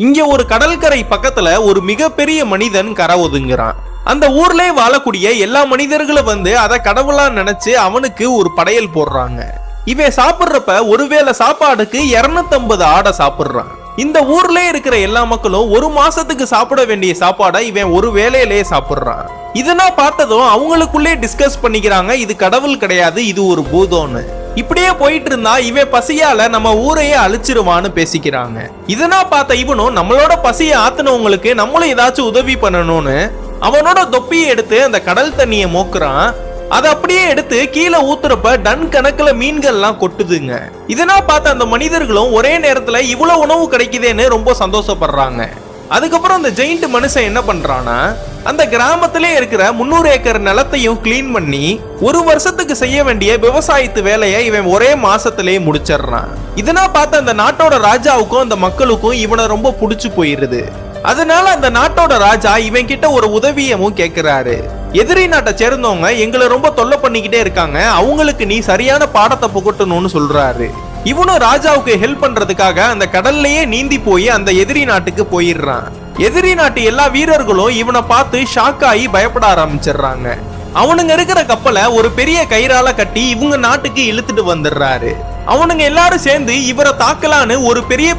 இங்க ஒரு கடற்கரை பக்கத்துல ஒரு மிகப்பெரிய மனிதன் கரை ஒதுங்குறான். அந்த ஊர்லயே வாழக்கூடிய எல்லா மனிதர்களும் வந்து அதை கடவுளா நினைச்சு அவனுக்கு ஒரு படையல் போடுறாங்க. இவன் சாப்பிடுறப்ப ஒருவேளை சாப்பாடுக்கு 250 ஆடை சாப்பிடுறான். இந்த ஊர்ல இருக்கிற எல்லா மக்களும் ஒரு மாசத்துக்கு சாப்பிட வேண்டிய சாப்பாடை இவன் ஒரு வேளையிலேயே சாப்பிடுறான். இதெல்லாம் பார்த்ததும் அவங்களுக்குள்ளே டிஸ்கஸ் பண்ணிக்கிறாங்க, இது கடவுள் கிடையாது, இது ஒரு பூதம்னு. இப்படியே போயிட்டு இருந்தா இவன் பசியால நம்ம ஊரையே அழிச்சிருவான்னு பேசிக்கிறாங்க. இதெல்லாம் பார்த்த இவனும் நம்மளோட பசியை ஆத்துனவங்களுக்கு நம்மளும் ஏதாச்சும் உதவி பண்ணணும்னு அவனோட தொப்பியை எடுத்து அந்த கடல் தண்ணியை மோக்குறான். அதை அப்படியே எடுத்து கீழே ஊத்துறப்ப டன் கணக்குல மீன்கள்லாம் கொட்டுதுங்க. இதெல்லாம் பார்த்த அந்த மனிதர்களும் ஒரே நேரத்துல இவ்வளவு உணவு கிடைக்குதேன்னு ரொம்ப சந்தோஷப்படுறாங்க. அதுக்கப்புறம் அந்த ஜெயிண்ட் மனுஷன் என்ன பண்றானா, அந்த கிராமத்திலே இருக்கிற 300 ஏக்கர் நிலத்தையும் கிளீன் பண்ணி ஒரு வருஷத்துக்கு செய்ய வேண்டிய விவசாயத்து வேலையை இவன் ஒரே மாசத்திலேயே முடிச்சிடறான். இதெல்லாம் பார்த்த அந்த நாட்டோட ராஜாவுக்கும் அந்த மக்களுக்கும் இவனை ரொம்ப பிடிச்சு போயிருது. அதனால அந்த நாட்டோட ராஜா இவன் கிட்ட ஒரு உதவியமும் கேட்கிறாரு. எதிரி நாட்டை சேர்ந்தவங்க எங்களை ரொம்ப தொல்லை பண்ணிக்கிட்டே இருக்காங்க, அவங்களுக்கு நீ சரியான பாடத்தை புகட்டணும்னு சொல்றாரு. இவனும் ராஜாவுக்கு ஹெல்ப் பண்றதுக்காக அந்த கடல்லையே நீந்தி போய் அந்த எதிரி நாட்டுக்கு போயிடுறான். எதிரி நாட்டு எல்லா வீரர்களும் இவனை பார்த்து ஷாக் ஆகி பயப்பட ஆரம்பிச்சிடுறாங்க. அவனுங்க இருக்கிற கப்பலை ஒரு பெரிய கயிறால கட்டி இவங்க நாட்டுக்கு இழுத்துட்டு வந்துடுறாரு. அவனுங்க எல்லாரும் சேர்ந்து இவரை தாக்கலான்னு ஒரு பெரிய